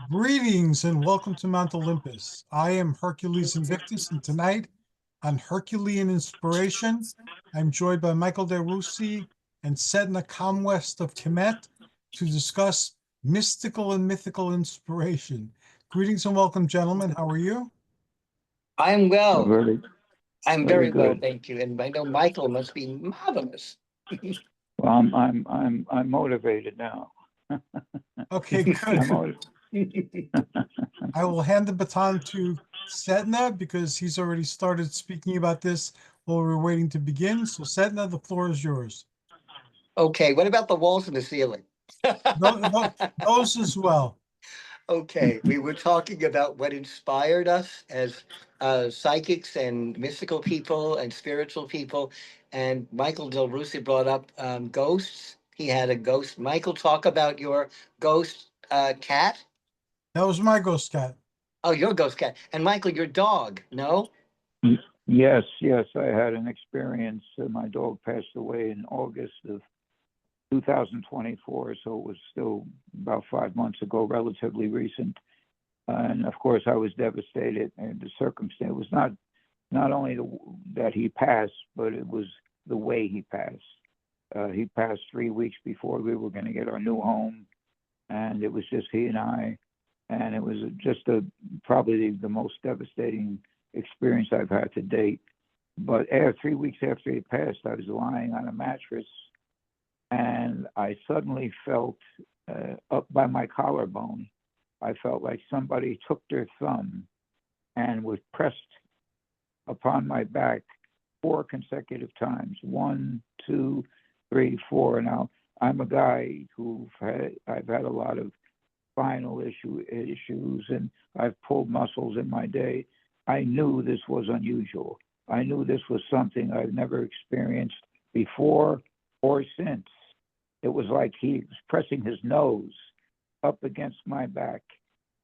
Greetings and welcome to Mount Olympus. I am Hercules Invictus, and tonight on Herculean Inspiration, I'm joined by Michael de Russi and Setna West of Khemet to discuss mystical and mythical inspiration. Greetings and welcome, gentlemen. How are you? I'm well. Very, I'm very very well, good. thank you. And I know Michael must be marvelous. Well, I'm motivated now. Okay, good. I'm motivated. I will hand the baton to Setna because he's already started speaking about this while we're waiting to begin. So, Setna, the floor is yours. Okay, what about the walls and the ceiling? Those as well. Okay, we were talking about what inspired us as psychics and mystical people and spiritual people. And Michael Del Rusi brought up ghosts. He had a ghost. Michael, talk about your ghost cat. That was my ghost cat. Oh, your ghost cat. And Michael, your dog. No? Yes, yes, I had an experience. My dog passed away in August of 2024, so it was still about 5 months ago, relatively recent. And of course, I was devastated. And the circumstance was not only that he passed, but it was the way he passed. He passed 3 weeks before we were going to get our new home, and it was just he and I, and it was just probably the most devastating experience I've had to date. But 3 weeks after he passed, I was lying on a mattress, and I suddenly felt up by my collarbone, I felt like somebody took their thumb and was pressed upon my back 4 consecutive times. 1, 2, 3, 4. Now, I'm a guy I've had a lot of spinal issues, and I've pulled muscles in my day. I knew this was unusual. I knew this was something I've never experienced before or since. It was like he was pressing his nose up against my back,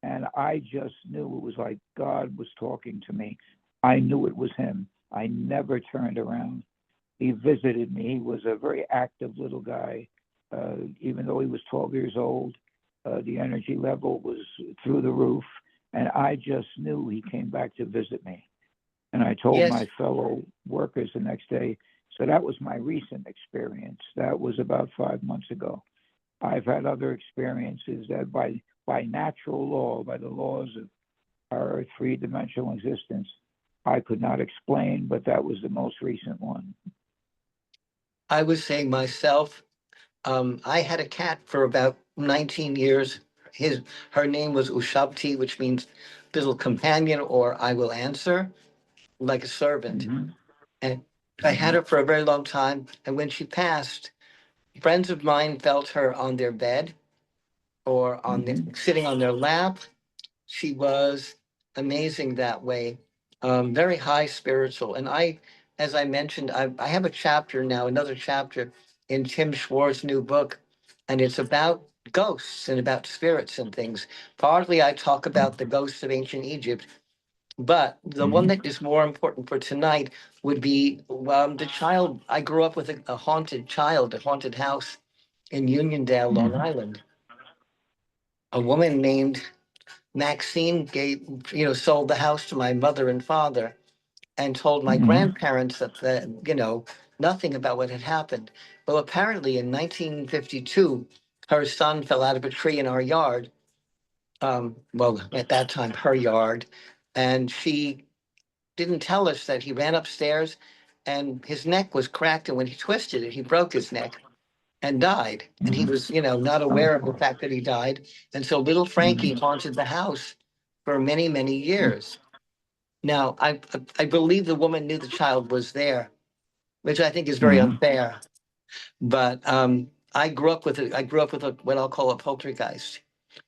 and I just knew it was like God was talking to me. I knew it was him. I never turned around. He visited me. He was a very active little guy. Even though he was 12 years old, the energy level was through the roof, and I just knew he came back to visit me. And I told Yes. my fellow workers the next day, so that was my recent experience. That was about 5 months ago. I've had other experiences that by natural law, by the laws of our three-dimensional existence, I could not explain, but that was the most recent one. I was saying myself, I had a cat for about 19 years. Her name was Ushabti, which means little companion, or I will answer, like a servant. Mm-hmm. And I had Mm-hmm. her for a very long time. And when she passed, friends of mine felt her on their bed or Mm-hmm. sitting on their lap. She was amazing that way, very high spiritual. And as I mentioned, I have a chapter now, another chapter in Tim Schwartz's new book, and it's about ghosts and about spirits and things. Partly I talk about the ghosts of ancient Egypt, but the one Mm-hmm. that is more important for tonight would be the child. I grew up with a haunted child, a haunted house in Uniondale, Long Mm-hmm. Island. A woman named Maxine sold the house to my mother and father and told my Mm-hmm. grandparents that nothing about what had happened. Well, apparently in 1952, her son fell out of a tree in our yard. Well, at that time, her yard. And she didn't tell us that he ran upstairs and his neck was cracked. And when he twisted it, he broke his neck and died. And he Mm-hmm. was, not Oh. aware of the fact that he died. And so little Frankie Mm-hmm. haunted the house for many, many years. Now, I believe the woman knew the child was there, which I think is very Mm-hmm. unfair. But I grew up with what I'll call a poltergeist,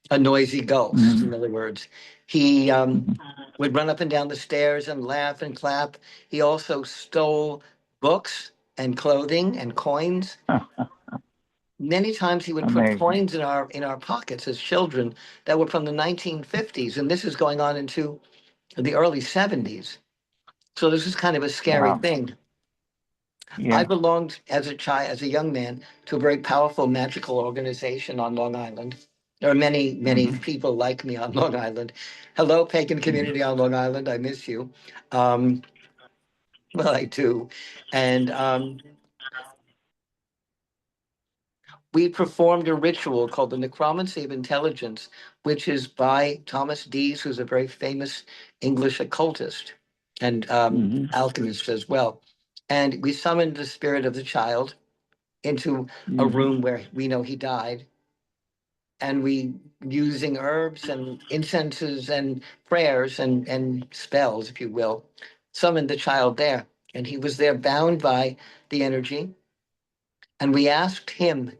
a noisy ghost. Mm-hmm. In other words, he Mm-hmm. would run up and down the stairs and laugh and clap. He also stole books and clothing and coins. Many times he would put Amazing. coins in our pockets as children that were from the 1950s, and this is going on into the early 70s. So this is kind of a scary Wow. thing. I Yeah. belonged as a young man, to a very powerful magical organization on Long Island. There are many, many Mhm. people like me on Long Island. Hello, pagan community on Long Island. I miss you. Um, well, I do. And we performed a ritual called the Necromancy of Intelligence, which is by Thomas Dees, who's a very famous English occultist and Mhm. alchemist as well. And we summoned the spirit of the child into a Mhm. room where we know he died. And we, using herbs and incenses and prayers and spells, if you will, summoned the child there. And he was there bound by the energy. And we asked him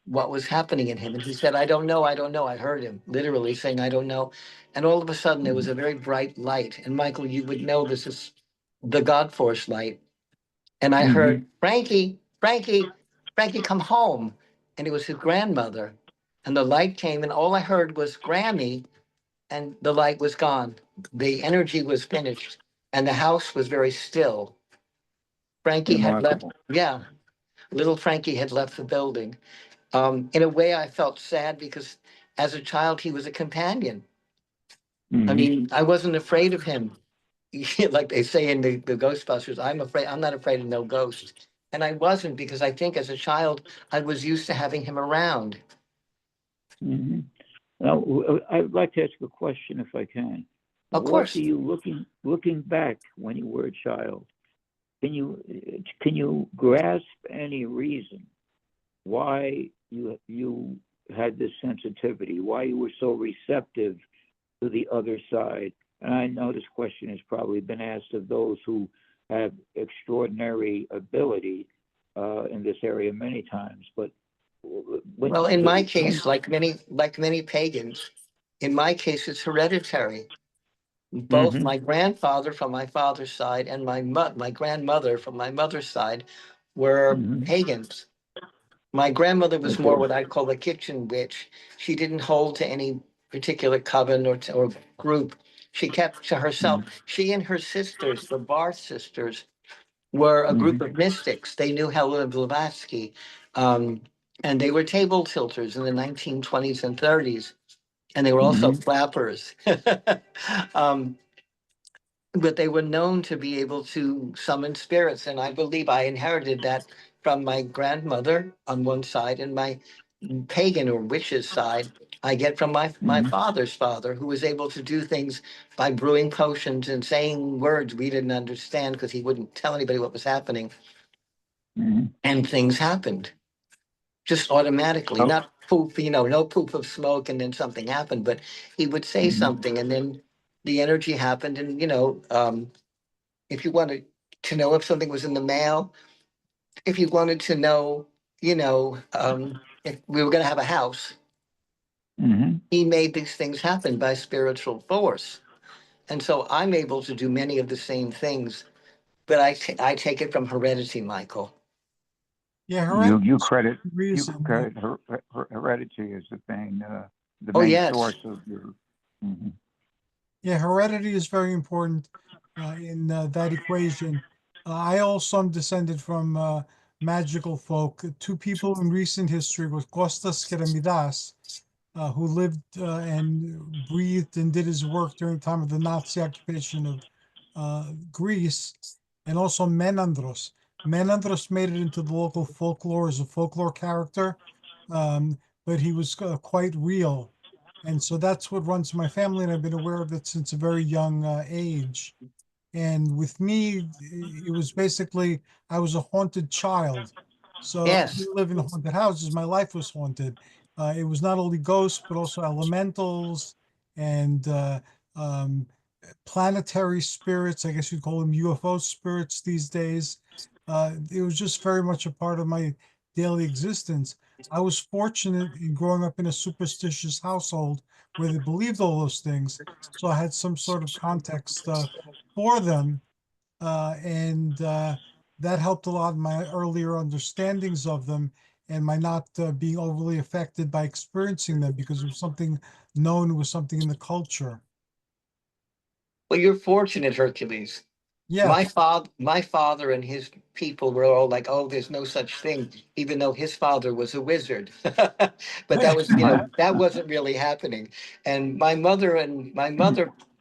what was happening in him. And he said, I don't know, I don't know. I heard him literally saying, I don't know. And all of a sudden, there was a very bright light. And Michael, you would know this is the God Force light. And I Mhm. heard, Frankie, Frankie, Frankie, come home. And it was his grandmother. And the light came, and all I heard was Grammy, and the light was gone. The energy was finished, and the house was very still. Frankie had left, Remarkable. yeah, little Frankie had left the building. In a way, I felt sad because as a child, he was a companion. I Mhm. mean, I wasn't afraid of him. Like they say in the Ghostbusters, I'm not afraid of no ghost. And I wasn't, because I think as a child, I was used to having him around. Mhm. Now, I'd like to ask a question if I can. Of What do course. you looking back when you were a child? Can you grasp any reason why you had this sensitivity? Why you were so receptive to the other side? And I know this question has probably been asked of those who have extraordinary ability in this area many times, but Well, in my when case, like many pagans, in my case, it's hereditary. Both hmm my grandfather from my father's side and my grandmother from my mother's side were hmm pagans. My grandmother was more okay. what I'd call a kitchen witch. She didn't hold to any particular coven or group. She kept to herself. She and her sisters, the Barth sisters, were a Mm-hmm. group of mystics. They knew Helena Blavatsky, um, and they were table tilters in the 1920s and 30s, and they were also hmm flappers. um, but they were known to be able to summon spirits, and I believe I inherited that from my grandmother on one side, and my pagan or witch's side I get from my hmm father's father, who was able to do things by brewing potions and saying words we didn't understand because he wouldn't tell anybody what was happening, hmm and things happened just automatically. Oh. Not poof, no poof of smoke and then something happened, but he would say hmm something and then the energy happened. And if you wanted to know if something was in the mail, if you wanted to know, if we were going to have a house, hmm he made these things happen by spiritual force. And so I'm able to do many of the same things, but I take it from heredity, Michael. Yeah, You hereditary credit reason. heredity as the Oh, main yes. source of your. hmm Yeah, heredity is very important in that equation. I also am descended from magical folk. Two people in recent history was Kostas Keramidas, who lived and breathed and did his work during the time of the Nazi occupation of Greece, and also Menandros. Menandros made it into the local folklore as a folklore character, but he was quite real. And so that's what runs my family, and I've been aware of it since a very young age. And with me, it was basically, I was a haunted child. So I Yes. didn't live in haunted houses. My life was haunted. It was not only ghosts, but also elementals and um, planetary spirits. I guess you'd call them UFO spirits these days. It was just very much a part of my daily existence. I was fortunate in growing up in a superstitious household where they believed all those things. So I had some sort of context for them. And that helped a lot in my earlier understandings of them and my not being overly affected by experiencing them because it was something known, it was something in the culture. Well, you're fortunate, Hercules. Yeah. My father and his people were all like, "Oh, there's no such thing," even though his father was a wizard. But that was, that wasn't really happening. And my mother,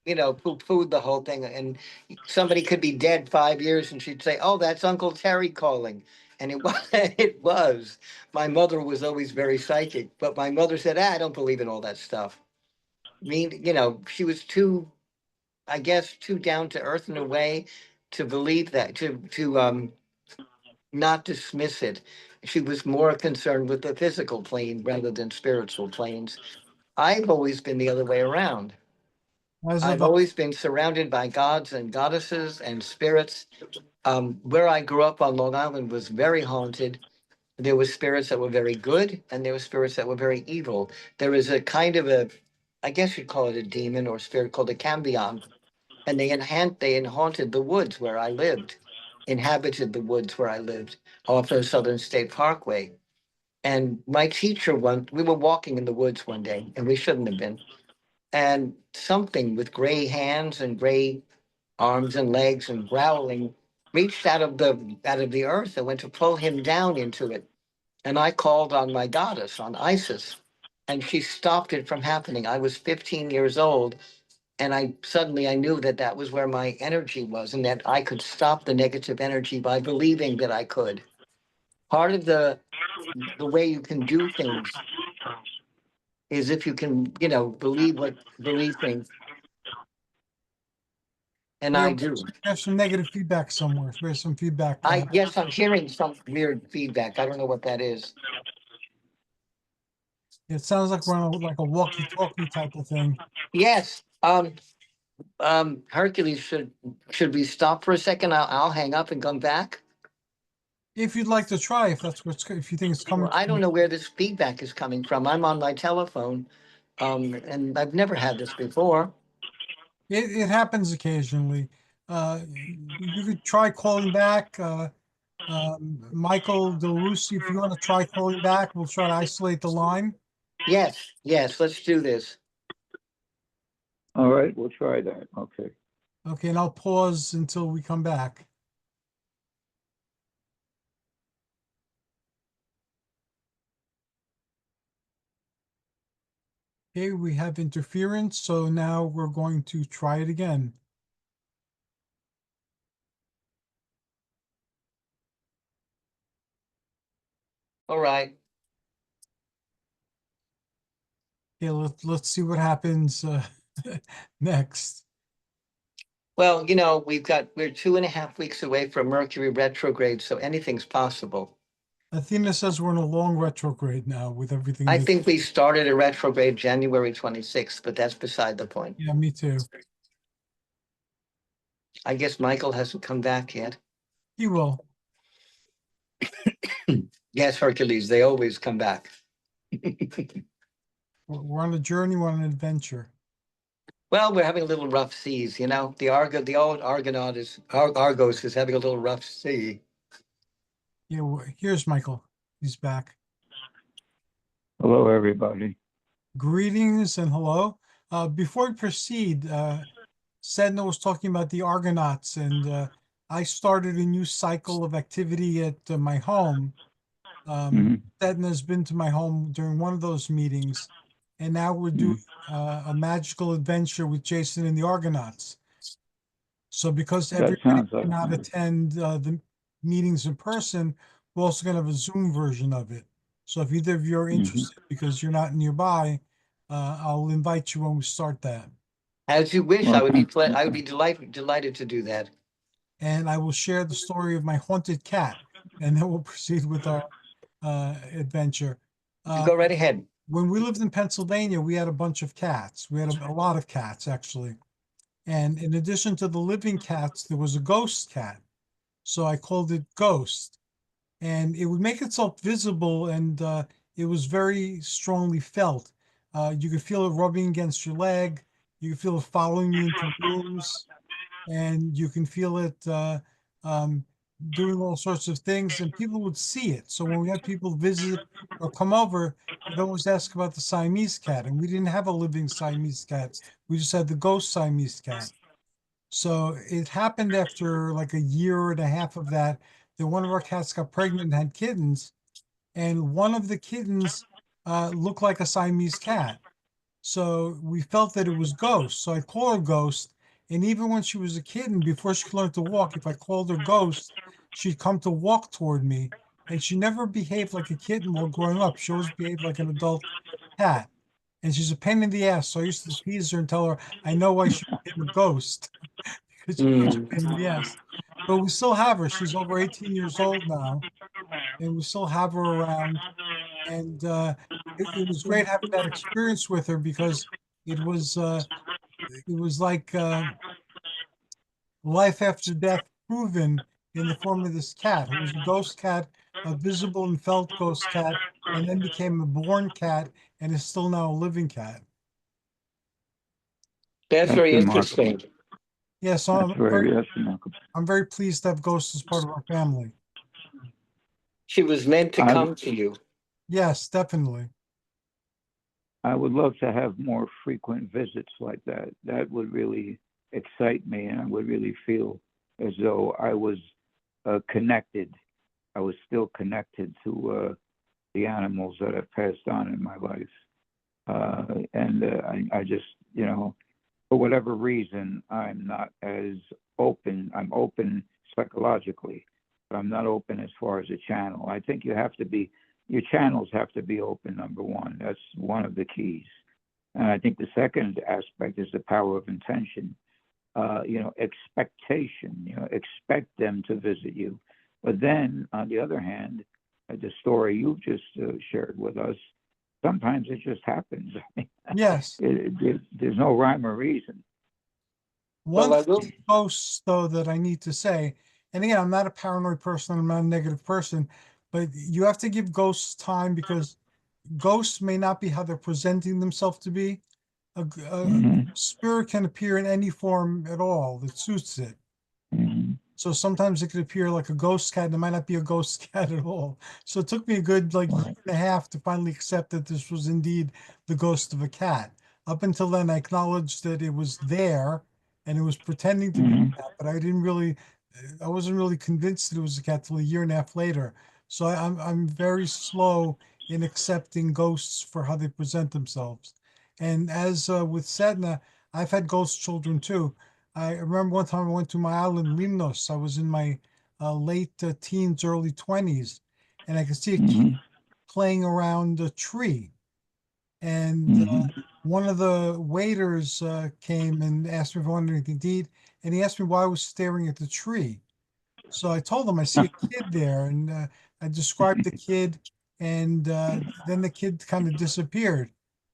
poo-pooed the whole thing. And somebody could be dead 5 years, and she'd say, "Oh, that's Uncle Terry calling," and it was. It was. My mother was always very psychic, but my mother said, "I don't believe in all that stuff." I mean, she was too, I guess, too down to earth in a way to believe that, to not dismiss it. She was more concerned with the physical plane rather than spiritual planes. I've always been the other way around. As I've of always been surrounded by gods and goddesses and spirits. Where I grew up on Long Island was very haunted. There were spirits that were very good, and there were spirits that were very evil. There is a kind of a, I guess you'd call it a demon or spirit called a cambion, and they haunted the woods where I lived, inhabited the woods where I lived off the Southern State Parkway. And my teacher we were walking in the woods one day, and we shouldn't have been. And something with gray hands and gray arms and legs and growling reached out of the earth and went to pull him down into it. And I called on my goddess, on Isis, and she stopped it from happening. I was 15 years old, and I knew that that was where my energy was, and that I could stop the negative energy by believing that I could. Part of the way you can do things is if you can, believe things, and yeah, I we do. have some negative feedback somewhere. We have some feedback. I Yes, I'm hearing some weird feedback. I don't know what that is. It sounds like we're on like a walkie-talkie type of thing. Yes. Hercules, should we stop for a second? I'll hang up and come back. If you'd like to try, if you think it's coming Well, I from, don't know where this feedback is coming from. I'm on my telephone, and I've never had this before. it happens occasionally. You could try calling back. Michael Del Russi, if you want to try calling back, we'll try to isolate the line. Yes, let's do this. All right, we'll try that. Okay. Okay, and I'll pause until we come back. Okay, we have interference, so now we're going to try it again. All right. Okay, let's see what happens next. Well, we're 2.5 weeks away from Mercury retrograde, so anything's possible. Athena says we're in a long retrograde now with everything. I think we started a retrograde January 26th, but that's beside the point. Yeah, me too. I guess Michael hasn't come back yet. He will. Yes, Hercules, they always come back. We're on a journey, we're on an adventure. Well, we're having a little rough seas, the old Argos is having a little rough sea. Yeah, here's Michael. He's back. Hello, everybody. Greetings and hello. Before we proceed, Setna was talking about the Argonauts, and I started a new cycle of activity at my home. Setna has been to my home during one of those meetings, and now we're doing a magical adventure with Jason and the Argonauts. So because everybody cannot attend the meetings in person, we're also going to have a Zoom version of it. So if either of you are interested, because you're not nearby, I'll invite you when we start that. As you wish, I would be delighted to do that. And I will share the story of my haunted cat, and then we'll proceed with our adventure. Go right ahead. When we lived in Pennsylvania, we had a bunch of cats. We had a lot of cats, actually. And in addition to the living cats, there was a ghost cat. So I called it Ghost. And it would make itself visible, and it was very strongly felt. You could feel it rubbing against your leg. You could feel it following you into rooms, and you can feel it doing all sorts of things, and people would see it. So when we had people visit or come over, they'd always ask about the Siamese cat, and we didn't have a living Siamese cat. We just had the ghost Siamese cat. So it happened after like a year and a half of that, that one of our cats got pregnant and had kittens, and one of the kittens looked like a Siamese cat. So we felt that it was Ghost. So I called her Ghost. And even when she was a kitten, before she could learn to walk, if I called her Ghost, she'd come to walk toward me. And she never behaved like a kitten while growing up. She always behaved like an adult cat. And she's a pain in the ass. So I used to tease her and tell her, I know why she became a ghost. Because she's such a Mm. pain in the ass. But we still have her. She's over 18 years old now. And we still have her around. And it was great having that experience with her because it was uh, it was like life after death proven in the form of this cat who was a ghost cat, a visible and felt ghost cat, and then became a born cat and is still now a living cat. That's That's very remarkable. interesting. Yeah, so That's remarkable. I'm very pleased to have Ghost as part of our family. She was meant to I, come to you. Yes, definitely. I would love to have more frequent visits like that. That would really excite me, and I would really feel as though I was connected. I was still connected to the animals that have passed on in my life. I just, for whatever reason, I'm not as open. I'm open psychologically, but I'm not open as far as a channel. I think your channels have to be open, number one. That's one of the keys. And I think the second aspect is the power of intention. Expectation, expect them to visit you. But then, on the other hand, the story you just shared with us, sometimes it just happens. Yes. There's no rhyme or reason. One thing, Ghosts, though, that I need to say, and again, I'm not a paranoid person, I'm not a negative person, but you have to give ghosts time because ghosts may not be how they're presenting themselves to be. A Mm-hmm. spirit can appear in any form at all that suits it. Mm-hmm. So sometimes it could appear like a ghost cat and it might not be a ghost cat at all. So it took me a good like year and a half to finally accept that this was indeed the ghost of a cat. Up until then, I acknowledged that it was there and it was pretending to be Mm-hmm. a cat, but I wasn't really convinced that it was a cat till a year and a half later. So I'm very slow in accepting ghosts for how they present themselves. And as with Setna, I've had ghost children too. I remember one time I went to my island, Limnos. I was in my late teens, early 20s, and I could see a kid Mm-hmm. playing around a tree. And Mm-hmm. one of the waiters came and asked me if I wanted anything to eat, and he asked me why I was staring at the tree. So I told him I see a kid there, and I described the kid, and then the kid kind of disappeared.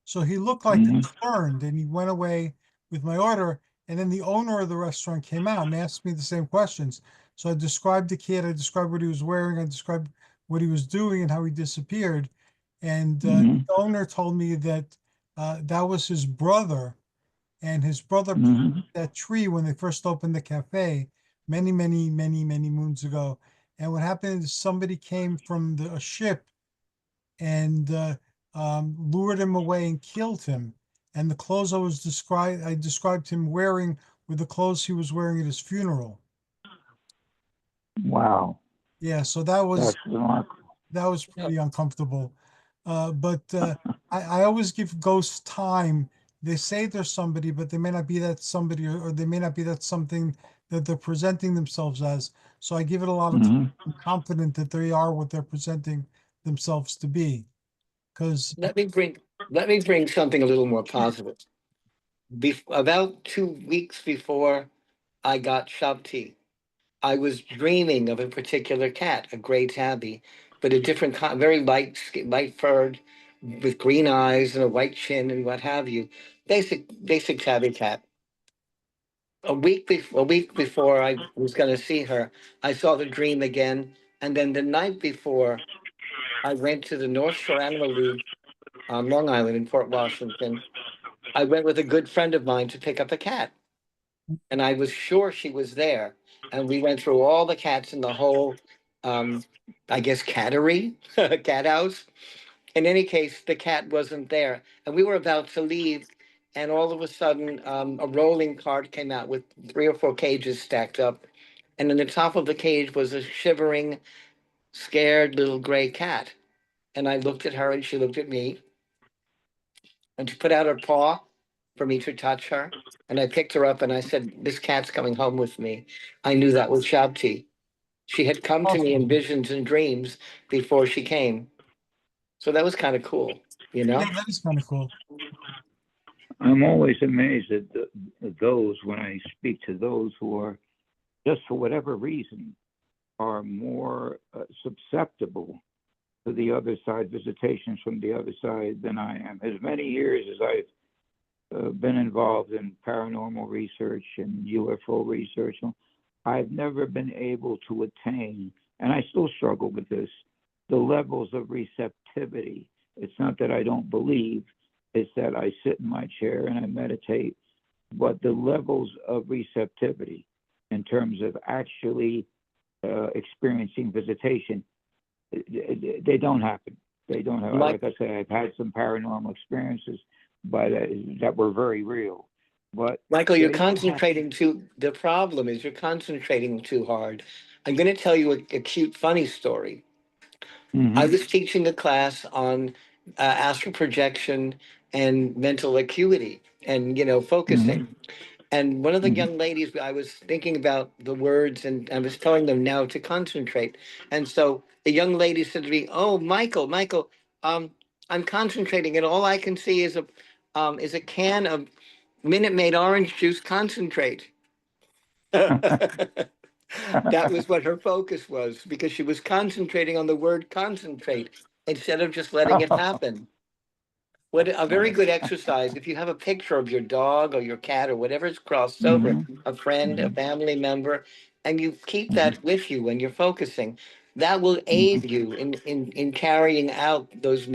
So he looked like concerned, and he went away with my order. And then the owner of the restaurant came out and asked me the same questions. So I described the kid, I described what he was wearing, I described what he was doing, and how he disappeared. And Mm-hmm. the owner told me that that was his brother, and his brother Mm-hmm. planted that tree when they first opened the cafe many, many, many, many moons ago. And what happened is somebody came from a ship and lured him away and killed him. And the clothes I described him wearing were the clothes he was wearing at his funeral. Wow, Yeah, so that's remarkable. that was pretty uncomfortable. But I always give ghosts time. They say they're somebody, but they may not be that somebody, or they may not be that something that they're presenting themselves as. So I give it a lot of time. Mm-hmm. I'm confident that they are what they're presenting themselves to be. Because Let me bring something a little more positive. About 2 weeks before I got Shabti, I was dreaming of a particular cat, a gray tabby, but a different kind, very light furred, with green eyes and a white chin and what have you. Basic tabby cat. A week before I was going to see her, I saw the dream again, and then the night before, I went to the North Shore Animal League on Long Island in Port Washington. I went with a good friend of mine to pick up a cat, and I was sure she was there. And we went through all the cats in the whole, um, I guess, cattery, cat house. In any case, the cat wasn't there, and we were about to leave. and all of a sudden, a rolling cart came out with 3 or 4 cages stacked up, and in the top of the cage was a shivering, scared little gray cat. And I looked at her, and she looked at me, and she put out her paw for me to touch her. And I picked her up, and I said, "This cat's coming home with me." I knew that was Shabti. She had come to me in Awesome. visions and dreams before she came. So that was kind of cool, you know? Yeah, that is kind of cool. I'm always amazed at those when I speak to those who are, just for whatever reason, are more susceptible to the other side, visitations from the other side than I am. As many years as I've been involved in paranormal research and UFO research, I've never been able to attain, and I still struggle with this, the levels of receptivity. It's not that I don't believe, it's that I sit in my chair and I meditate, but the levels of receptivity in terms of actually experiencing visitation, they don't happen. They don't have. Like I say, I've had some paranormal experiences, but that were very real. But Michael, you're concentrating the problem is you're concentrating too hard. I'm going to tell you a cute, funny story. I was teaching a class on astral projection and mental acuity and, focusing. And one of the young ladies, I was thinking about the words and I was telling them now to concentrate. And so the young lady said to me, "Oh, Michael, I'm concentrating and all I can see is a can of Minute Maid orange juice concentrate." That was what her focus was because she was concentrating on the word concentrate instead of just letting it happen. What a very good exercise. If you have a picture of your dog or your cat or whatever's crossed over, a friend, a family member, and you keep that with you when you're focusing, that will aid you in carrying out those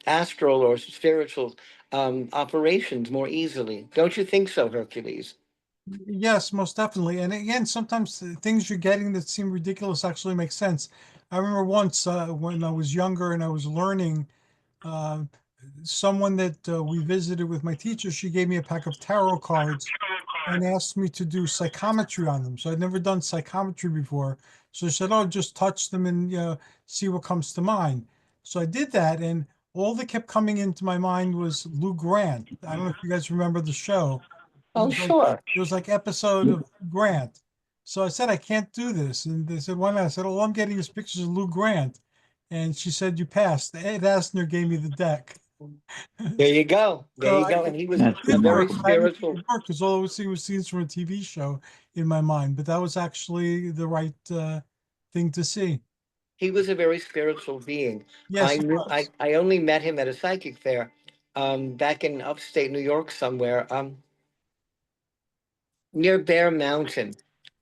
astral or spiritual operations more easily. Don't you think so, Hercules? Yes, most definitely. And again, sometimes the things you're getting that seem ridiculous actually make sense. I remember once when I was younger and I was learning, uh, someone that we visited with my teacher, she gave me a pack of tarot cards and asked me to do psychometry on them. So I'd never done psychometry before. So she said, "Oh, just touch them and see what comes to mind." So I did that, and all that kept coming into my mind was Lou Grant. I don't know if you guys remember the show. It Oh, was like sure. it was like episode of Grant. So I said, "I can't do this," and they said, "Why not?" I said, "All I'm getting is pictures of Lou Grant," and she said, "You passed." Ed Asner gave me the deck. There you go. There So you go. And he was it That's a did work, very remarkable. but I didn't think spiritual. it worked because all I would see was scenes from a TV show in my mind. But that was actually the right thing to see. He was a very spiritual being. Yes, it I was. I only met him at a psychic fair, back in upstate New York somewhere, near Bear Mountain.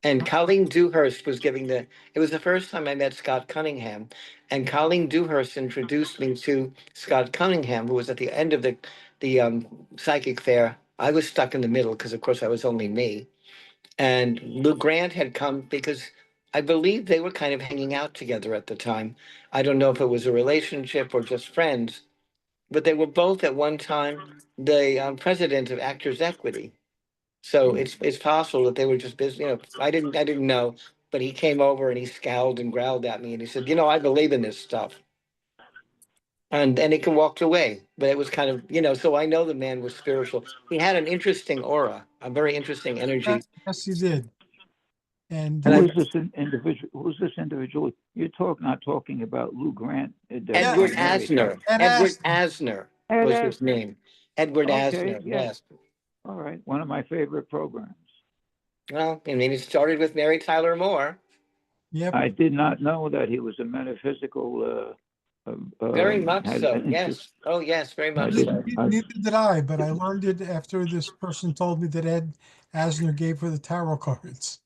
And Colleen Dewhurst was giving it was the first time I met Scott Cunningham. And Colleen Dewhurst introduced me to Scott Cunningham, who was at the end of the psychic fair. I was stuck in the middle because, of course, I was only me. And Lou Grant had come because I believe they were kind of hanging out together at the time. I don't know if it was a relationship or just friends, but they were both at one time the president of Actors Equity. So it's possible that they were just busy. I didn't know, but he came over and he scowled and growled at me and he said, "I believe in this stuff." And then he walked away. But it was kind of, so I know the man was spiritual. He had an interesting aura, a very interesting energy. Yes, he did. And And Who I is this individual? Who's this individual? You're not talking about Lou Grant. That Edward Mary Asner. Ed Edward Asner. Asner Ed was his Asner. name. Edward Okay, Asner, yes. yes. All right. One of my favorite programs. Well, I mean, it started with Mary Tyler Moore. Yep. I did not know that he was a metaphysical. Very much Had so, an interest. yes. Oh, yes, very I much so. didn't. Neither did I, but I learned it after this person told me that Ed Asner gave her the tarot cards.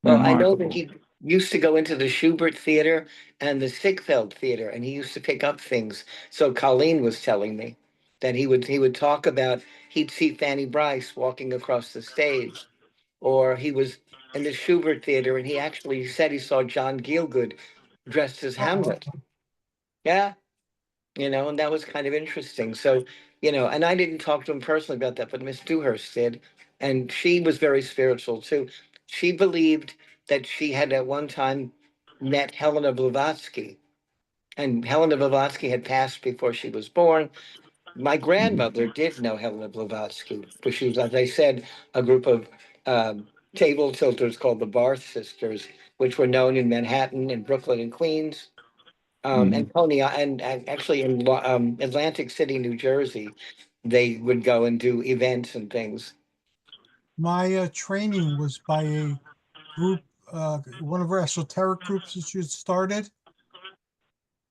Well, I know that Remarkable. he used to go into the Schubert Theater and the Ziegfeld Theater, and he used to pick up things. So Colleen was telling me that he would talk about he'd see Fanny Brice walking across the stage, or he was in the Schubert Theater and he actually said he saw John Gielgud dressed as Oh, Hamlet. Yeah, you know, and that was kind of interesting. So, you know, and I didn't talk to him personally about that, but Miss Dewhurst did. And she was very spiritual too. She believed that she had at one time met Helena Blavatsky, and Helena Blavatsky had passed before she was born. My grandmother did know Helena Blavatsky, because she was, as I said, a group of table tilters called the Barth Sisters, which were known in Manhattan and Brooklyn and Queens, Mhm. and Coney, and actually in Atlantic City, New Jersey. They would go and do events and things. My training was by a group, one of our esoteric groups that you had started,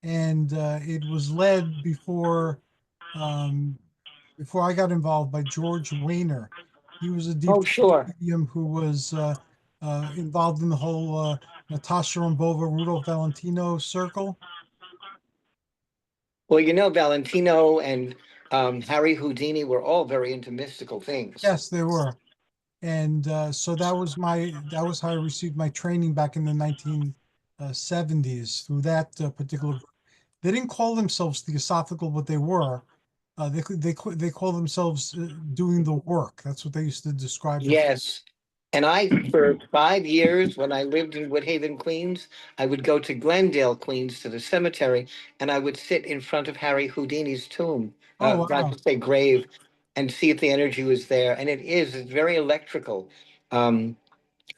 and it was led um, before I got involved by George Weiner. He was a deep Oh, sure. medium who was involved in the whole Natasha Rombova, Rudolph Valentino circle. Well, you know, Valentino and Harry Houdini were all very into mystical things. Yes, they were. And so that was how I received my training back in the 1970s through that particular group. They didn't call themselves Theosophical, but they were. They call themselves doing the work. That's what they used to describe it. Yes. And I, for 5 years, when I lived in Woodhaven, Queens, I would go to Glendale, Queens, to the cemetery, and I would sit in front of Harry Houdini's tomb, Oh I wow. should say grave, and see if the energy was there. And it's very electrical. Um,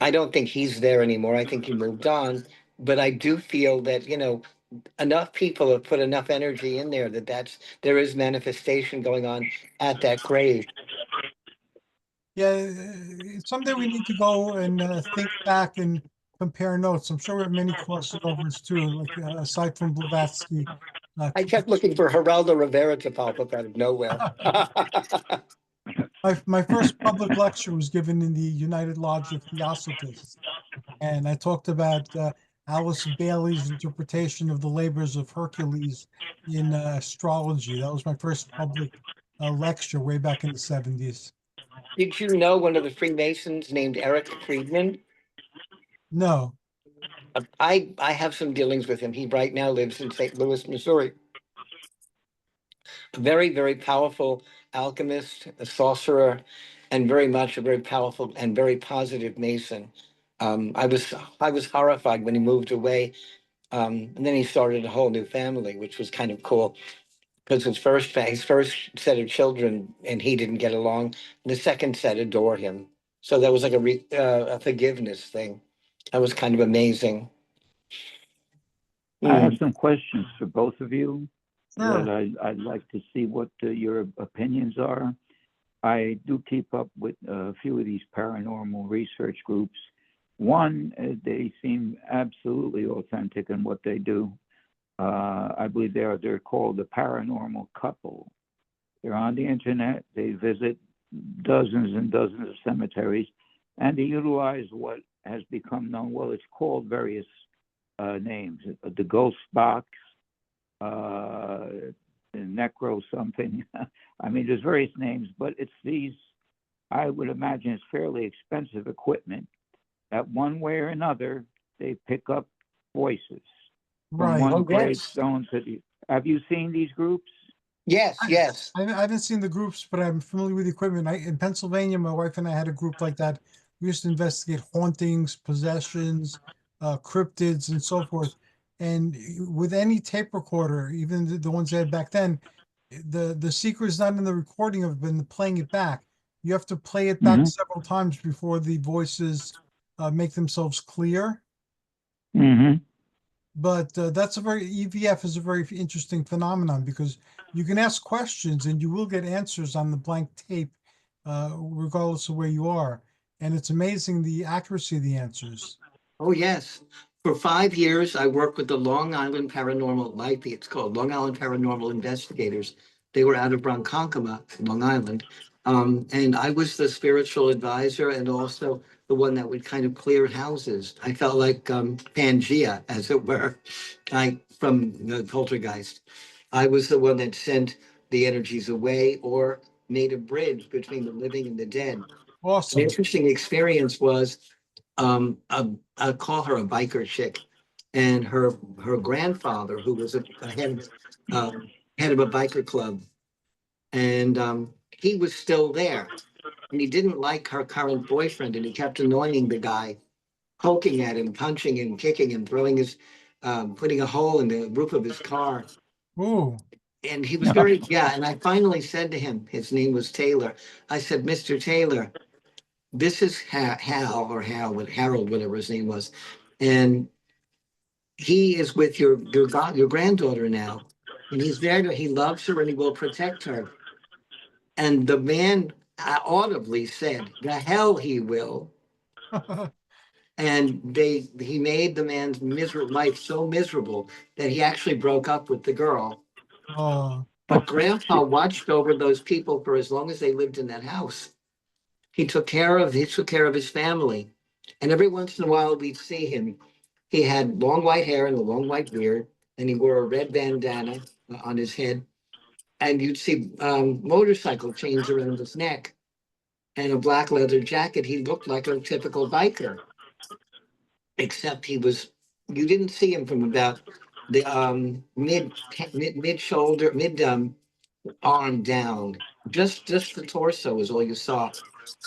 I don't think he's there anymore. I think he moved on. But I do feel that, you know, enough people have put enough energy in there that there is manifestation going on at that grave. Yeah, someday we need to go and think back and compare notes. I'm sure we have many crossovers too, like aside from Blavatsky. I kept looking for Geraldo Rivera to pop up out of nowhere. My first public lecture was given in the United Lodge of Theosophists, and I talked about Alice Bailey's interpretation of the labors of Hercules in astrology. That was my first public lecture way back in the 70s. Did you know one of the Freemasons named Eric Friedman? No. I have some dealings with him. He right now lives in St. Louis, Missouri. A very, very powerful alchemist, a sorcerer, and very much a very powerful and very positive Mason. I was horrified when he moved away, and then he started a whole new family, which was kind of cool because his first set of children and he didn't get along. The second set adore him, so that was like a forgiveness thing. That was kind of amazing. I have Mm. some questions for both of you that Sure. I'd like to see what your opinions are. I do keep up with a few of these paranormal research groups. One, they seem absolutely authentic in what they do. I believe they're called the Paranormal Couple. They're on the internet. They visit dozens and dozens of cemeteries, and they utilize what has become known. Well, it's called various names: the Ghost Box, the Necro something. I mean, there's various names, but it's these. I would imagine it's fairly expensive equipment that one way or another they pick up voices from Right. one Oh, yes. gravestone to the. Have you seen these groups? Yes, yes. I haven't seen the groups, but I'm familiar with the equipment. In Pennsylvania, my wife and I had a group like that. We used to investigate hauntings, possessions, cryptids, and so forth. And with any tape recorder, even the ones they had back then, the secret is not in the recording of it, but in the playing it back. You have to play it back Mm-hmm. several times before the voices make themselves clear. Mm-hmm. But that's a very EVF is a very interesting phenomenon because you can ask questions and you will get answers on the blank tape, regardless of where you are. And it's amazing the accuracy of the answers. Oh, yes. For 5 years, I worked with the Long Island Paranormal, it's called Long Island Paranormal Investigators. They were out of Ronkonkoma, Long Island. And I was the spiritual advisor and also the one that would kind of clear houses. I felt like Pangea, as it were, from the poltergeist. I was the one that sent the energies away or made a bridge between the living and the dead. An Awesome. interesting experience was I call her a biker chick, and her grandfather, who was a head head of a biker club, and he was still there. And he didn't like her current boyfriend, and he kept annoying the guy, poking at him, punching him, kicking him, throwing his, putting a hole in the roof of his car. Ooh. And he was very, yeah. And I finally said to him, his name was Taylor. I said, Mr. Taylor, this is Hal or Harold, whatever his name was. And he is with your granddaughter now. And he's there to, he loves her and he will protect her. And the man audibly said, the hell he will. And he made the man's miserable life so miserable that he actually broke up with the girl. Oh, But Grandpa watched over those people for as long as they lived in that house. He took care of his family. And every once in a while we'd see him. He had long white hair and a long white beard, and he wore a red bandana on his head. And you'd see motorcycle chains around his neck and a black leather jacket. He looked like a typical biker, except you didn't see him from about the mid shoulder, mid arm down. Just the torso is all you saw.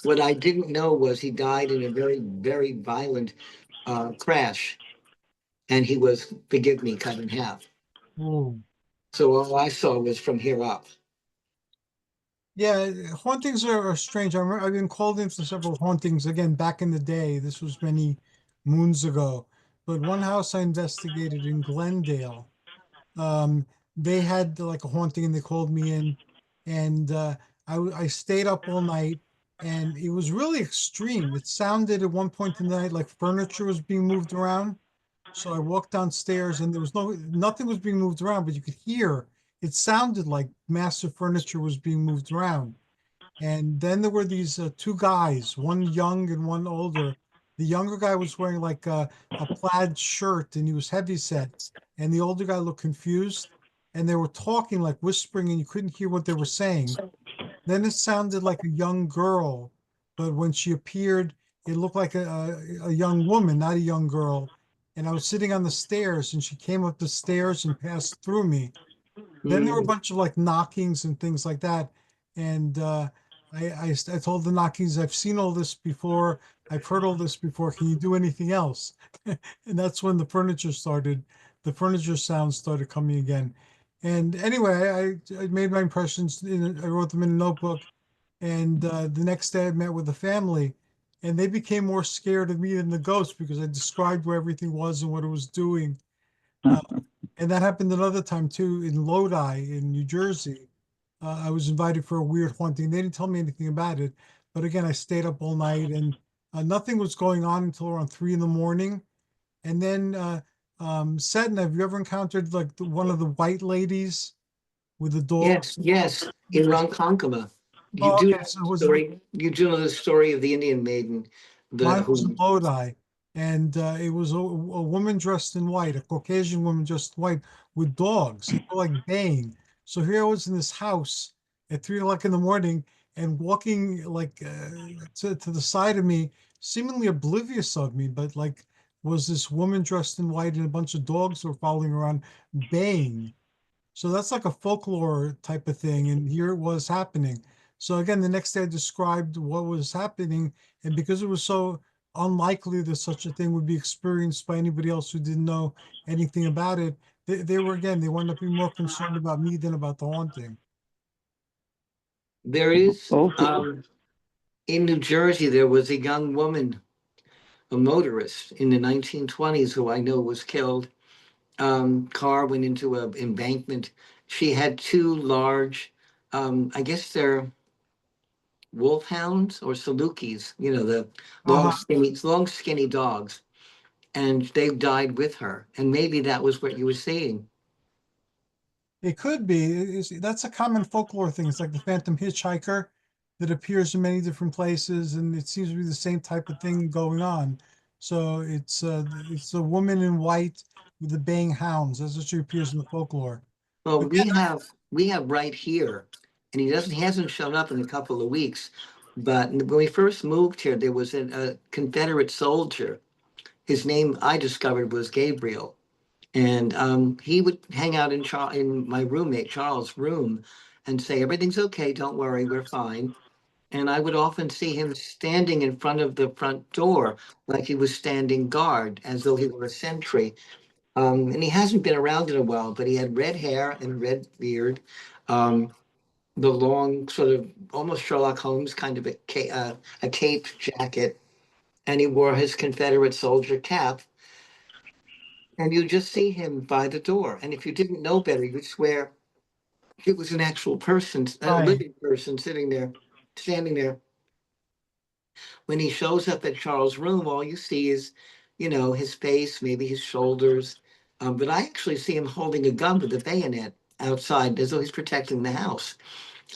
What I didn't know was he died in a very, very violent crash, and he was, forgive me, cut in half. ooh. So all I saw was from here up. Yeah, hauntings are strange. I've been called in for several hauntings again back in the day. This was many moons ago. But one house I investigated in Glendale, um, they had like a haunting and they called me in, and I stayed up all night, and it was really extreme. It sounded at one point in the night like furniture was being moved around. So I walked downstairs and there was nothing was being moved around, but you could hear it sounded like massive furniture was being moved around. And then there were these two guys, one young and one older. The younger guy was wearing like a plaid shirt and he was heavy set. And the older guy looked confused. And they were talking like whispering and you couldn't hear what they were saying. Then it sounded like a young girl, but when she appeared, it looked like a young woman, not a young girl. And I was sitting on the stairs and she came up the stairs and passed through me. Then there were a bunch of like knockings and things like that. And I told the knockings, I've seen all this before. I've heard all this before. Can you do anything else? And that's when the furniture sounds started coming again. And anyway, I made my impressions. I wrote them in a notebook. And the next day I met with the family and they became more scared of me than the ghost because I described where everything was and what it was doing. Uh, and that happened another time too in Lodi in New Jersey. I was invited for a weird haunting. They didn't tell me anything about it, but again, I stayed up all night and nothing was going on until around 3 in the morning. And then Setna, have you ever encountered like one of the white ladies with the Yes, dogs? yes, in Ronkonkoma. You Oh, do okay. know So the story. You do know the story of the Indian maiden, mine was in who. Lodi, and it was a woman dressed in white, a Caucasian woman dressed in white with dogs. They were like baying. So here I was in this house at 3 o'clock in the morning and walking like to the side of me, seemingly oblivious of me, but like was this woman dressed in white and a bunch of dogs were following around baying. So that's like a folklore type of thing. And here it was happening. So again, the next day I described what was happening. And because it was so unlikely that such a thing would be experienced by anybody else who didn't know anything about it, they wound up being more concerned about me than about the haunting. There is, Also, in New Jersey, there was a young woman, a motorist in the 1920s who I know was killed. Car went into an embankment. She had two large, I guess they're wolfhounds or salukis, the Uh-huh. long, skinny dogs. And they died with her. And maybe that was what you were seeing. It could be. That's a common folklore thing. It's like the phantom hitchhiker that appears in many different places, and it seems to be the same type of thing going on. So it's a woman in white with the baying hounds. That's what she appears in the folklore. Well, Again, we have right here, and he hasn't shown up in a couple of weeks. But when we first moved here, there was a Confederate soldier. His name I discovered was Gabriel, And he would hang out in my roommate Charles' room and say, "Everything's okay, don't worry, we're fine." And I would often see him standing in front of the front door like he was standing guard, as though he were a sentry. And he hasn't been around in a while, but he had red hair and a red beard, um, the long sort of almost Sherlock Holmes kind of a caped jacket, and he wore his Confederate soldier cap. And you just see him by the door. And if you didn't know better, you'd swear it was an actual person, a Right. living person sitting there, standing there. When he shows up at Charles' room, all you see is, his face, maybe his shoulders. But I actually see him holding a gun with a bayonet outside as though he's protecting the house.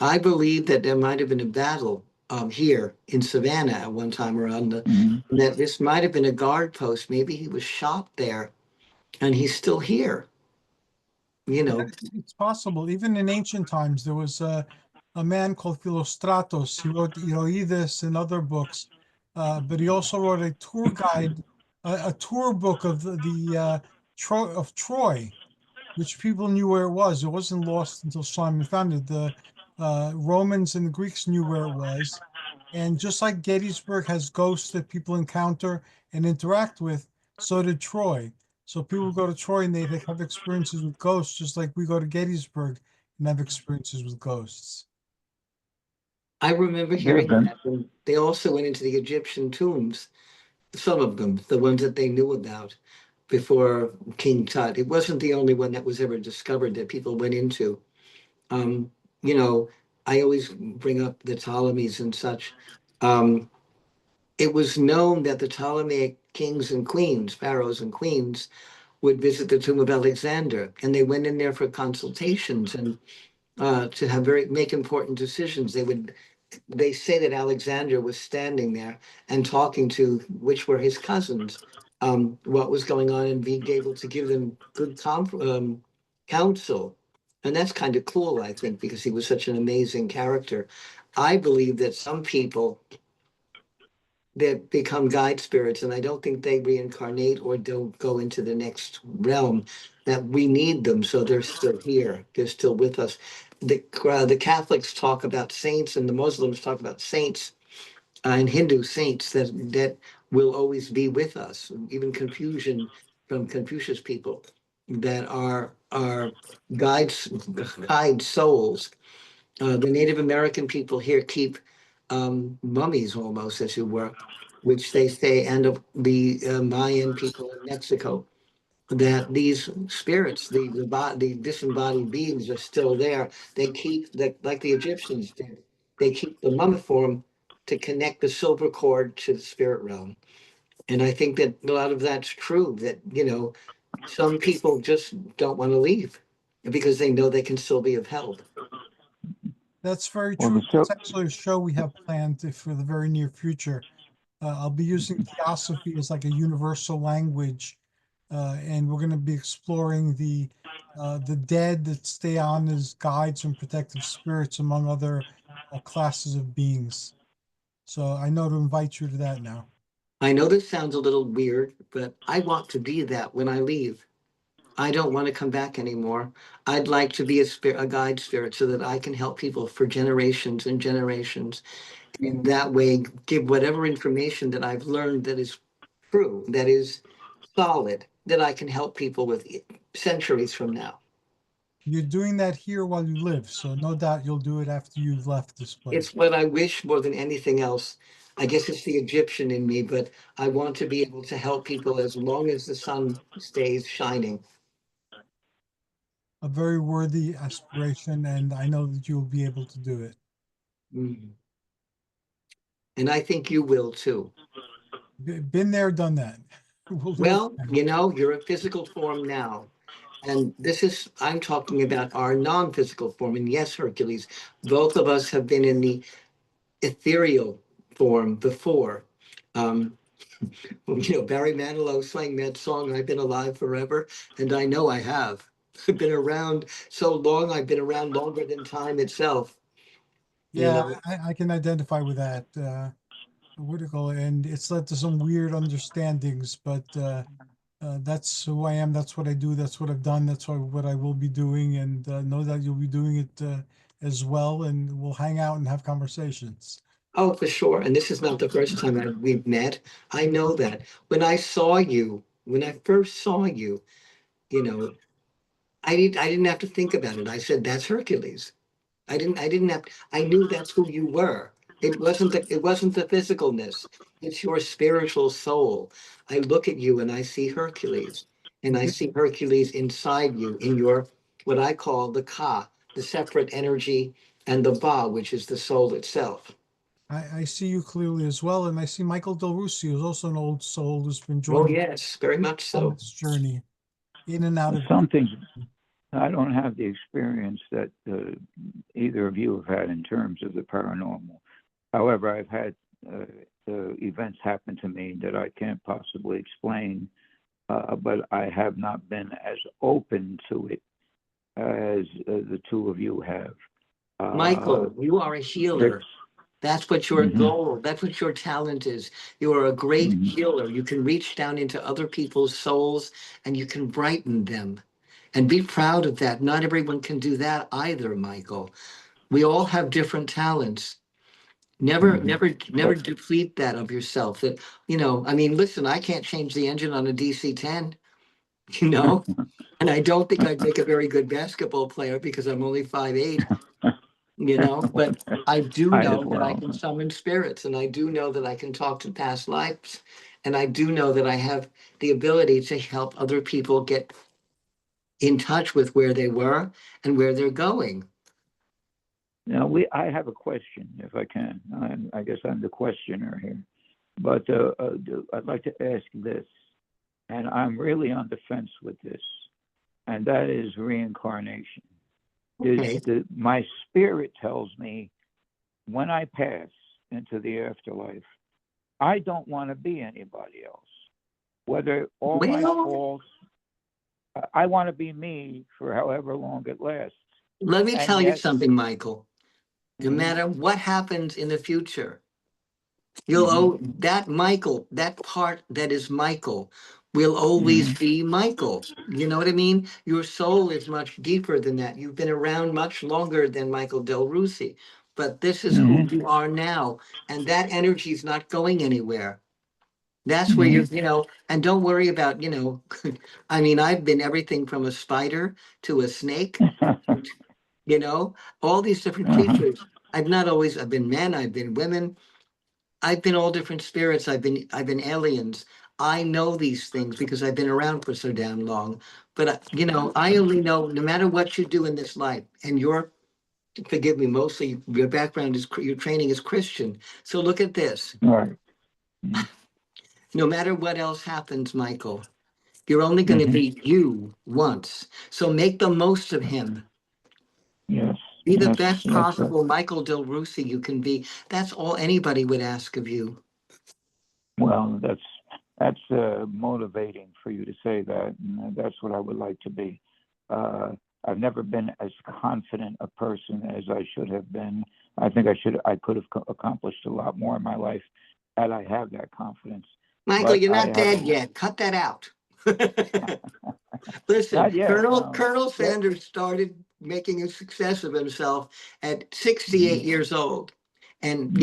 I believe that there might have been a battle here in Savannah at one time around Mhm. that this might have been a guard post. Maybe he was shot there and he's still here, you Yeah, know. it's possible. Even in ancient times, there was a man called Philostratos. He wrote Eloides and other books, but he also wrote a tour guide, a tour book of of Troy, which people knew where it was. It wasn't lost until Simon found it. The Romans and the Greeks knew where it was. And just like Gettysburg has ghosts that people encounter and interact with, so did Troy. So people go to Troy and they have experiences with ghosts, just like we go to Gettysburg and have experiences with ghosts. I remember There have hearing been. that. And they also went into the Egyptian tombs, some of them, the ones that they knew about before King Tut. It wasn't the only one that was ever discovered that people went into. Um, you know, I always bring up the Ptolemies and such. Um, it was known that the Ptolemaic kings and queens, pharaohs and queens, would visit the tomb of Alexander, and they went in there for consultations and to make important decisions. They say that Alexander was standing there and talking to which were his cousins, what was going on, and being able to give them good counsel. And that's kind of cool, I think, because he was such an amazing character. I believe that some people that become guide spirits, and I don't think they reincarnate or don't go into the next realm, that we need them, so they're still here. They're still with us. The Catholics talk about saints, and the Muslims talk about saints, and Hindu saints that will always be with us. Even confusion from Confucius people that are guides, guide souls. The Native American people here keep mummies almost, as it were, which they say, and of the Mayan people in Mexico, that these spirits, the disembodied beings are still there. They keep, like the Egyptians did, they keep the mummy form to connect the silver cord to the spirit realm. And I think that a lot of that's true, that, some people just don't want to leave because they know they can still be of help. That's very Well, true. That's actually a show we have planned for the very near future. I'll be using theosophy as like a universal language, and we're going to be exploring the dead that stay on as guides and protective spirits, among other classes of beings. So I know to invite you to that now. I know this sounds a little weird, but I want to be that when I leave. I don't want to come back anymore. I'd like to be a guide spirit so that I can help people for generations and generations. In that way, give whatever information that I've learned that is true, that is solid, that I can help people with centuries from now. You're doing that here while you live, so no doubt you'll do it after you've left this place. It's what I wish more than anything else. I guess it's the Egyptian in me, but I want to be able to help people as long as the sun stays shining. A very worthy aspiration, and I know that you'll be able to do it. Mhm. And I think you will too. Been there, done that. We'll do it Well, again. you're in physical form now. And I'm talking about our non-physical form. And yes, Hercules, both of us have been in the ethereal form before. Um, Barry Manilow sang that song, I've been alive forever. And I know I have. I've been around so long, I've been around longer than time itself. You Yeah, know, I can identify with that. What do you call it? And it's led to some weird understandings, but That's who I am. That's what I do. That's what I've done. That's what I will be doing, and know that you'll be doing it as well. And we'll hang out and have conversations. Oh, for sure. And this is not the first time we've met. I know that. When I saw you, when I first saw you, you know, I didn't have to think about it. I said, that's Hercules. I didn't have, I knew that's who you were. It wasn't the physicalness. It's your spiritual soul. I look at you and I see Hercules, and I see Hercules inside you in your, what I call the Ka, the separate energy, and the Ba, which is the soul itself. I see you clearly as well, and I see Michael Del Russi, who's also an old soul who's been Oh, joining yes, very much on so. this journey, in and out of. Some things I don't have the experience that either of you have had in terms of the paranormal. However, I've had events happen to me that I can't possibly explain, but I have not been as open to it as the two of you have. Michael, you are a healer. That's what your goal, that's what your talent is. You are a great healer. You can reach down into other people's souls and you can brighten them. And be proud of that. Not everyone can do that either, Michael. We all have different talents. Never deplete that of yourself. That, I mean, listen, I can't change the engine on a DC-10, you know, and I don't think I'd make a very good basketball player because I'm only 5'8". But I do I as know that I well. can summon spirits, and I do know that I can talk to past lives, and I do know that I have the ability to help other people get in touch with where they were and where they're going. Now, I have a question, if I can. I guess I'm the questioner here. But I'd like to ask this, and I'm really on the fence with this, and that is reincarnation. Okay. My spirit tells me when I pass into the afterlife, I don't want to be anybody else. Whether all my faults, I want to be me for however long it lasts. Let me And tell you yet, something, Michael. No matter what happens in the future, you'll owe that Michael, that part that is Michael, will always be Michael. You know what I mean? Your soul is much deeper than that. You've been around much longer than Michael Del Russi, but this is who you are now, and that energy is not going anywhere. That's where and don't worry about, I mean, I've been everything from a spider to a snake, all these different creatures. I've been men, I've been women, I've been all different spirits. I've been aliens. I know these things because I've been around for so damn long. But I only know no matter what you do in this life, and forgive me, mostly your background is your training is Christian. So look at this. Right. No matter what else happens, Michael, you're only going to be you once. So make the most of him. Yes. Be the best possible Michael Del Russi you can be. That's all anybody would ask of you. Well, that's motivating for you to say that, and that's what I would like to be. I've never been as confident a person as I should have been. I think I could have accomplished a lot more in my life had I had that confidence. Michael, But you're not dead yet. Cut that out. Listen, Not yet, Colonel Sanders started making a success of himself at 68 years old. And,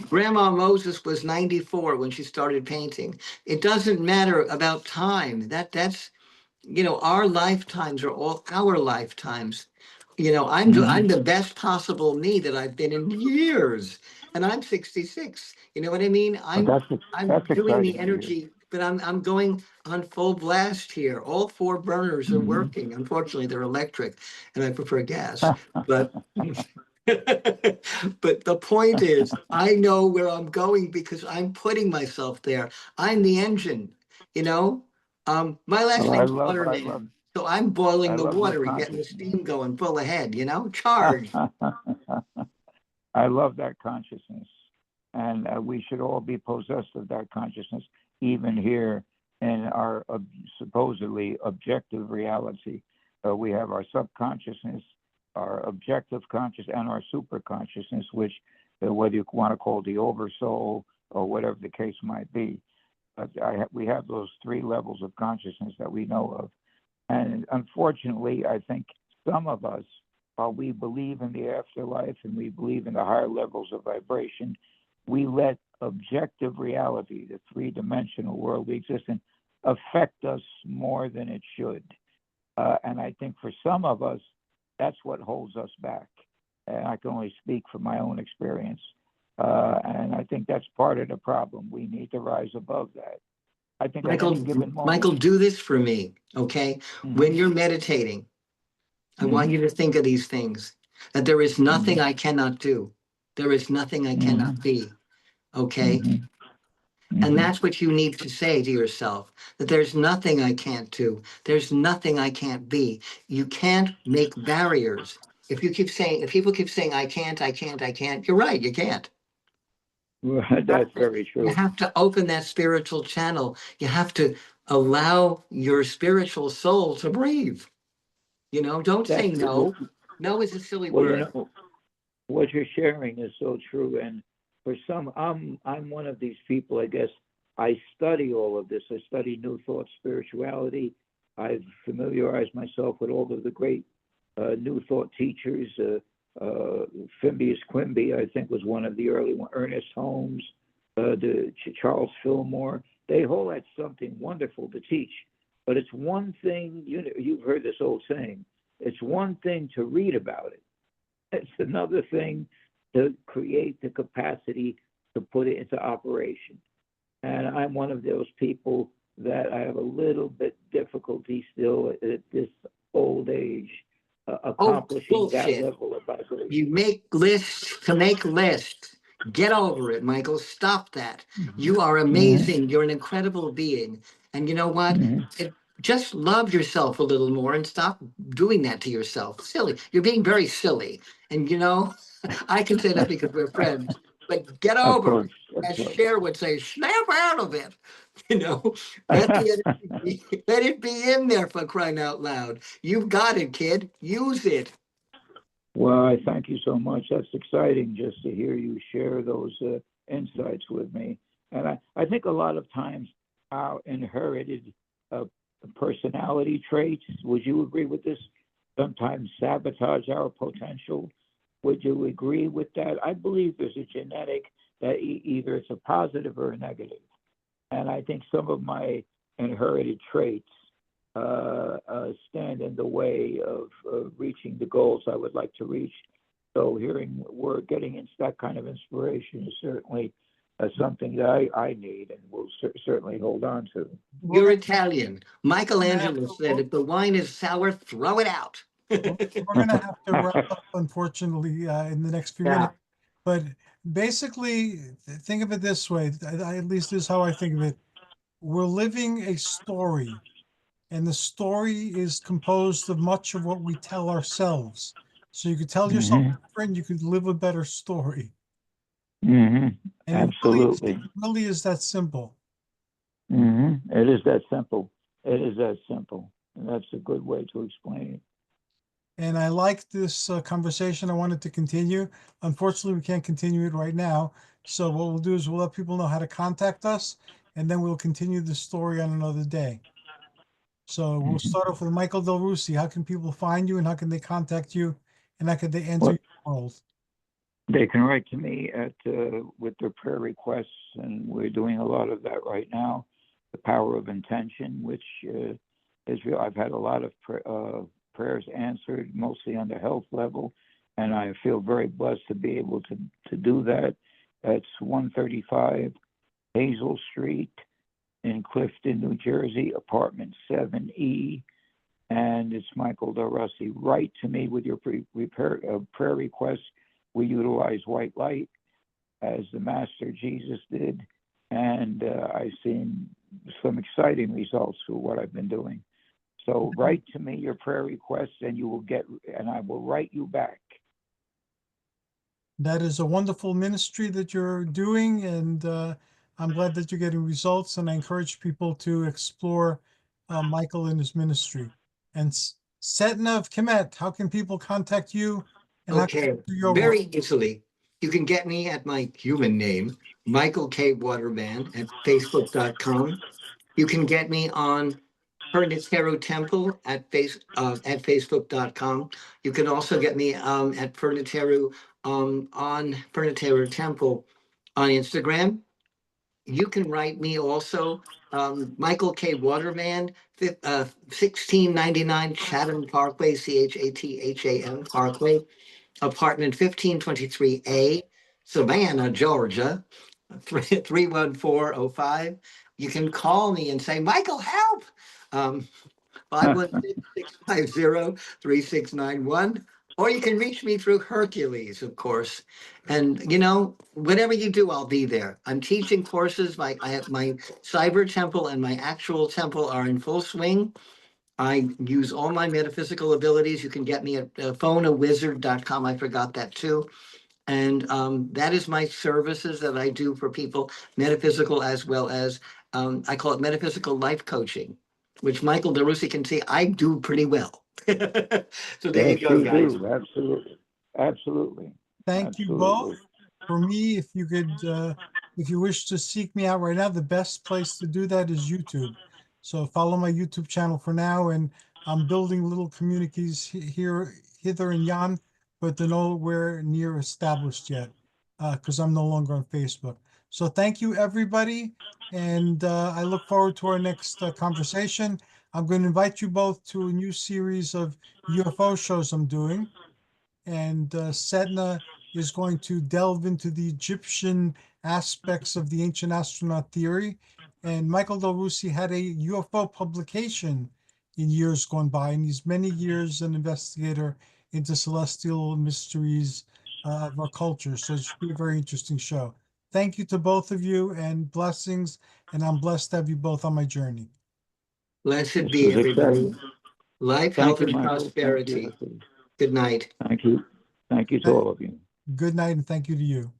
Grandma Moses was 94 when she started painting. It doesn't matter about time. That's our lifetimes are all our lifetimes. I'm the best possible me that I've been in years, and I'm 66. You know what I mean? I'm doing the energy, but I'm going on full blast here. All four burners are working. Unfortunately, they're electric, and I prefer gas. But but the point is, I know where I'm going because I'm putting myself there. I'm the engine. My last name's Waterman. So I'm boiling the water and getting the steam going full ahead, charged. I love that consciousness. And we should all be possessed of that consciousness, even here in our supposedly objective reality. We have our subconsciousness, our objective conscious, and our super consciousness, which whether you want to call the oversoul or whatever the case might be. we have those three levels of consciousness that we know of. And unfortunately, I think some of us, while we believe in the afterlife and we believe in the higher levels of vibration, we let objective reality, the three-dimensional world we exist in, affect us more than it should. And I think for some of us, that's what holds us back. And I can only speak from my own experience. And I think that's part of the problem. We need to rise above that. I think at any given moment, Michael, do this for me, okay? When you're meditating, I want you to think of these things, that there is nothing I cannot do. There is nothing I cannot be, okay? And that's what you need to say to yourself, that there's nothing I can't do. There's nothing I can't be. You can't make barriers. If people keep saying, I can't, you're right, you can't. That's very true. You have to open that spiritual channel. You have to allow your spiritual soul to breathe. You know, don't say no. No is a silly word. You know, what you're sharing is so true. And for some, I'm one of these people, I guess. I study all of this. I study New Thought spirituality. I've familiarized myself with all of the great New Thought teachers. Phineas Quimby, I think, was one of the early ones. Ernest Holmes, Charles Fillmore. They all had something wonderful to teach. But it's one thing, you've heard this old saying, it's one thing to read about it. It's another thing to create the capacity to put it into operation. And I'm one of those people that I have a little bit difficulty still at this old age accomplishing that level of vibration. You make lists to make lists. Get over it, Michael. Stop that. You are amazing. You're an incredible being. And you know what? Just love yourself a little more and stop doing that to yourself. Silly. You're being very silly. And you know, I can say that because we're friends. But get over it. As Cher would say, snap out of it. You know, let it be in there, for crying out loud. You've got it, kid. Use it. Well, I thank you so much. That's exciting just to hear you share those insights with me. And I think a lot of times our inherited personality traits, would you agree with this, sometimes sabotage our potential? Would you agree with that? I believe there's a genetic that either it's a positive or a negative. And I think some of my inherited traits stand in the way of reaching the goals I would like to reach. So we're getting into that kind of inspiration is certainly something that I need and will certainly hold on to. You're Italian. Michelangelo said, if the wine is sour, throw it out. We're going to have to wrap up, unfortunately, in the next few minutes. But basically, think of it this way. At least this is how I think of it. We're living a story. And the story is composed of much of what we tell ourselves. So you could tell yourself different, you could live a better story. And absolutely. It really is that simple. It is that simple. It is that simple. And that's a good way to explain it. And I like this conversation. I wanted to continue. Unfortunately, we can't continue it right now. So what we'll do is we'll let people know how to contact us, and then we'll continue the story on another day. So we'll start off with Michael Del Russi. How can people find you, and how can they contact you, and how can they enter your world? They can write to me with their prayer requests, and we're doing a lot of that right now. The power of intention, which is real. I've had a lot of prayers answered, mostly on the health level, and I feel very blessed to be able to do that. That's 135 Hazel Street in Clifton, New Jersey, apartment 7E, and it's Michael Del Russi. Write to me with your prayer requests. We utilize white light as the Master Jesus did, and I've seen some exciting results through what I've been doing. So write to me your prayer requests, and I will write you back. That is a wonderful ministry that you're doing, and I'm glad that you're getting results, and I encourage people to explore Michael and his ministry. And Setna of Khemet, how can people contact you? And Okay, very easily. You can get me at my human name, Michael K. Waterman, at facebook.com. You can get me on Furniture Temple at facebook.com. You can also get me at Furniture on Furniture Temple on Instagram. You can write me also, Michael K. Waterman, 1699 Chatham Parkway, Chatham Parkway, apartment 1523A, Savannah, Georgia, 31405. You can call me and say, Michael, help! 516-650-3691. Or you can reach me through Hercules, of course. And, you know, whatever you do, I'll be there. I'm teaching courses. I have my cyber temple and my actual temple are in full swing. I use all my metaphysical abilities. You can get me at phoneawizard.com. I forgot that too. And that is my services that I do for people, metaphysical as well as, I call it metaphysical life coaching, which Michael DeRussi can see I do pretty well. So there you Yes, go, you guys. do. Absolutely. Absolutely. Thank you Absolutely. both. For me, if you could, if you wish to seek me out right now, the best place to do that is YouTube. So follow my YouTube channel for now, and I'm building little communities here, hither and yon, but they're nowhere near established yet, because I'm no longer on Facebook. So thank you, everybody, and I look forward to our next conversation. I'm going to invite you both to a new series of UFO shows I'm doing. And Setna is going to delve into the Egyptian aspects of the ancient astronaut theory. And Michael Del Russi had a UFO publication in years gone by, and he's many years an investigator into celestial mysteries of our culture. So it should be a very interesting show. Thank you to both of you, and blessings. And I'm blessed to have you both on my journey. Blessed This be was everybody. exciting. Life, Thank health, you, and Michael. Thank you, prosperity. Hercules. Good night. Thank you. Thank you to all of you. Good night, and thank you to you.